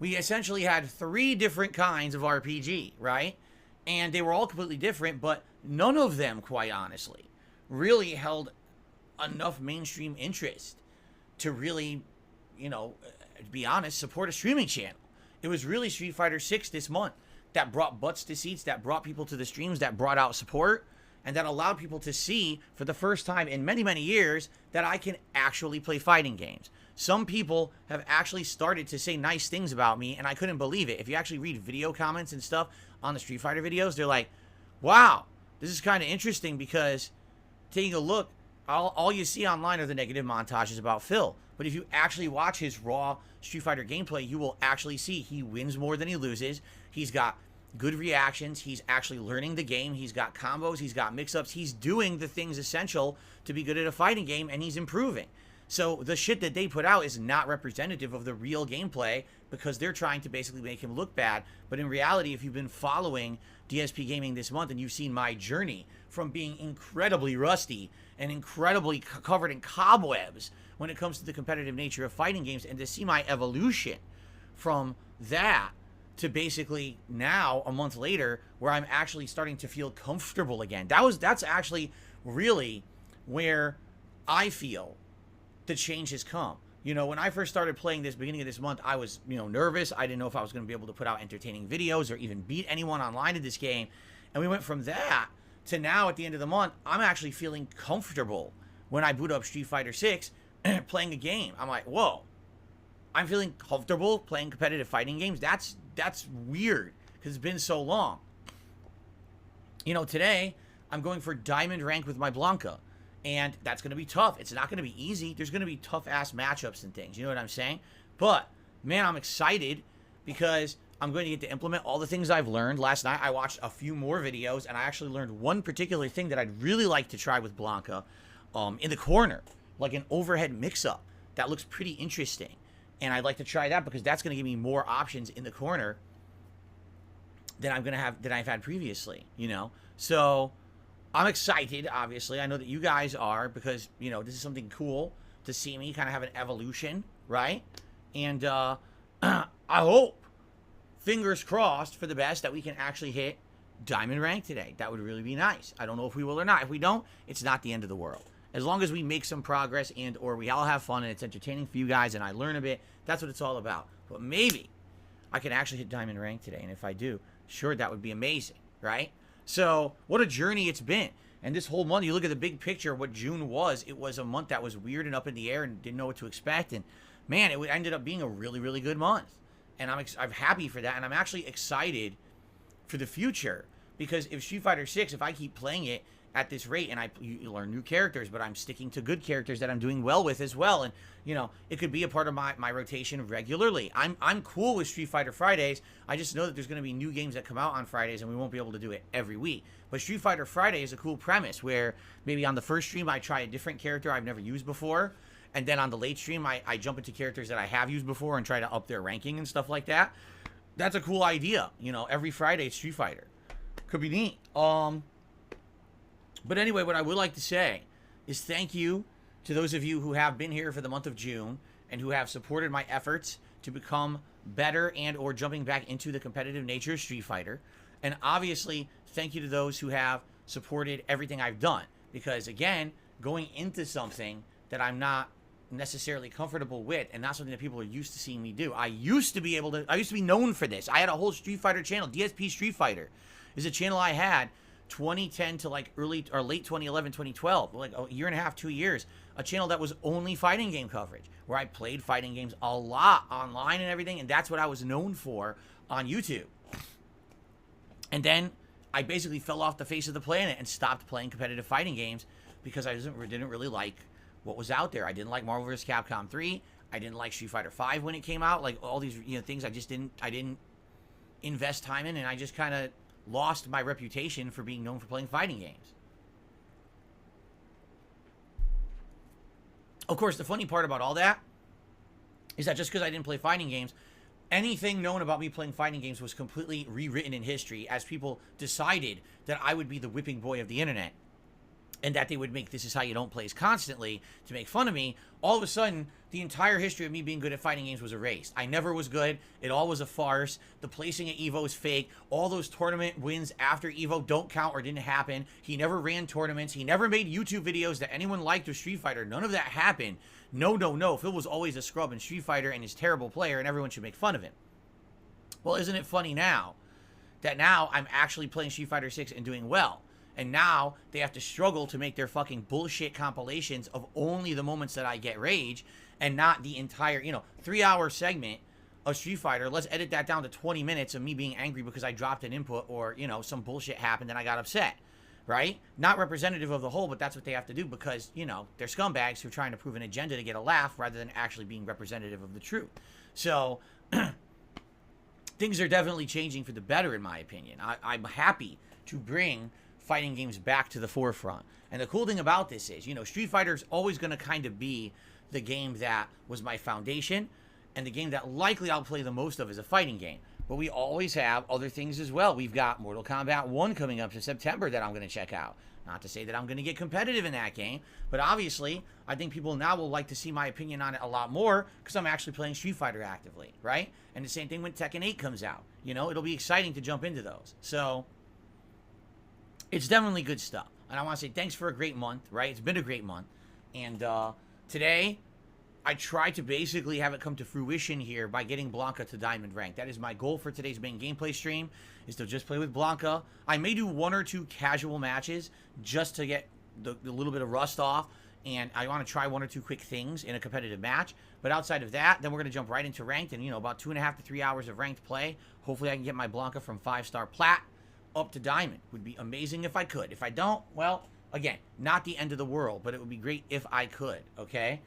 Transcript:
we essentially had 3 different kinds of RPG, right? And they were all completely different, but none of them, quite honestly, really held enough mainstream interest to really, to be honest, support a streaming channel. It was really Street Fighter 6 this month that brought butts to seats, that brought people to the streams, that brought out support, and that allowed people to see for the first time in many, many years that I can actually play fighting games. Some people have actually started to say nice things about me, and I couldn't believe it. If you actually read video comments and stuff on the Street Fighter videos, they're like, wow, this is kind of interesting, because taking a look, all you see online are the negative montages about Phil. But if you actually watch his raw Street Fighter gameplay, you will actually see he wins more than he loses. He's got good reactions. He's actually learning the game. He's got combos. He's got mix-ups. He's doing the things essential to be good at a fighting game, and he's improving. So the shit that they put out is not representative of the real gameplay, because they're trying to basically make him look bad. But in reality, if you've been following DSP Gaming this month and you've seen my journey from being incredibly rusty and incredibly covered in cobwebs when it comes to the competitive nature of fighting games, and to see my evolution from that to basically now, a month later, where I'm actually starting to feel comfortable again. That's actually really where I feel the change has come. When I first started playing this beginning of this month, I was, nervous. I didn't know if I was going to be able to put out entertaining videos or even beat anyone online in this game. And we went from that to now at the end of the month, I'm actually feeling comfortable when I boot up Street Fighter 6 playing a game. I'm like, whoa, I'm feeling comfortable playing competitive fighting games. That's weird, because it's been so long. Today I'm going for diamond rank with my Blanca, and that's going to be tough. It's not going to be easy. There's going to be tough ass matchups and things. You know what I'm saying? But man, I'm excited, because I'm going to get to implement all the things I've learned. Last night I watched a few more videos, and I actually learned one particular thing that I'd really like to try with Blanca in the corner, like an overhead mix-up. That looks pretty interesting. And I'd like to try that, because that's going to give me more options in the corner than I've had previously, So I'm excited, obviously. I know that you guys are, because, this is something cool to see me kind of have an evolution, right? And I hope, fingers crossed for the best, that we can actually hit diamond rank today. That would really be nice. I don't know if we will or not. If we don't, it's not the end of the world. As long as we make some progress, and or we all have fun and it's entertaining for you guys and I learn a bit, that's what it's all about. But maybe I can actually hit diamond rank today. And if I do, sure, that would be amazing, right? So what a journey it's been. And this whole month, you look at the big picture, what June was, it was a month that was weird and up in the air and didn't know what to expect. And man, it ended up being a really, really good month. And I'm happy for that. And I'm actually excited for the future, because if Street Fighter 6, if I keep playing it at this rate, and you learn new characters, but I'm sticking to good characters that I'm doing well with as well, and it could be a part of my rotation regularly. I'm cool with Street Fighter Fridays. I just know that there's going to be new games that come out on Fridays, and we won't be able to do it every week. But Street Fighter Friday is a cool premise, where maybe on the first stream I try a different character I've never used before, and then on the late stream I jump into characters that I have used before and try to up their ranking and stuff like that. That's a cool idea. Every Friday it's Street Fighter. Could be neat. But anyway, what I would like to say is thank you to those of you who have been here for the month of June and who have supported my efforts to become better and or jumping back into the competitive nature of Street Fighter. And obviously, thank you to those who have supported everything I've done. Because again, going into something that I'm not necessarily comfortable with, and not something that people are used to seeing me do. I used to be known for this. I had a whole Street Fighter channel. DSP Street Fighter is a channel I had 2010 to like early or late 2011, 2012, like a year and a half, 2 years, a channel that was only fighting game coverage, where I played fighting games a lot online and everything, and that's what I was known for on YouTube. And then I basically fell off the face of the planet and stopped playing competitive fighting games, because I didn't really like what was out there. I didn't like Marvel vs. Capcom 3. I didn't like Street Fighter 5 when it came out. Like all these things I didn't invest time in, and I just kind of lost my reputation for being known for playing fighting games. Of course, the funny part about all that is that just because I didn't play fighting games, anything known about me playing fighting games was completely rewritten in history, as people decided that I would be the whipping boy of the internet. and that they would make "This Is How You Don't" plays constantly to make fun of me, all of a sudden, the entire history of me being good at fighting games was erased. I never was good. It all was a farce. The placing at EVO is fake. All those tournament wins after EVO don't count or didn't happen. He never ran tournaments. He never made YouTube videos that anyone liked with Street Fighter. None of that happened. No, no, no. Phil was always a scrub in Street Fighter and he's a terrible player and everyone should make fun of him. Well, isn't it funny now that now I'm actually playing Street Fighter 6 and doing well? And now they have to struggle to make their fucking bullshit compilations of only the moments that I get rage and not the entire, 3-hour segment of Street Fighter. Let's edit that down to 20 minutes of me being angry because I dropped an input or, some bullshit happened and I got upset, right? Not representative of the whole, but that's what they have to do because, they're scumbags who are trying to prove an agenda to get a laugh rather than actually being representative of the truth. So things are definitely changing for the better, in my opinion. I'm happy to bring fighting games back to the forefront. And the cool thing about this is, Street Fighter is always going to kind of be the game that was my foundation and the game that likely I'll play the most of as a fighting game. But we always have other things as well. We've got Mortal Kombat 1 coming up in September that I'm going to check out. Not to say that I'm going to get competitive in that game, but obviously, I think people now will like to see my opinion on it a lot more because I'm actually playing Street Fighter actively, right? And the same thing when Tekken 8 comes out. It'll be exciting to jump into those. So it's definitely good stuff. And I want to say thanks for a great month, right? It's been a great month. And today, I tried to basically have it come to fruition here by getting Blanca to Diamond rank. That is my goal for today's main gameplay stream, is to just play with Blanca. I may do 1 or 2 casual matches just to get the little bit of rust off. And I want to try 1 or 2 quick things in a competitive match. But outside of that, then we're going to jump right into ranked. And, about 2.5 to 3 hours of ranked play. Hopefully I can get my Blanca from 5-star plat up to diamond. Would be amazing if I could. If I don't, well, again, not the end of the world, but it would be great if I could, okay?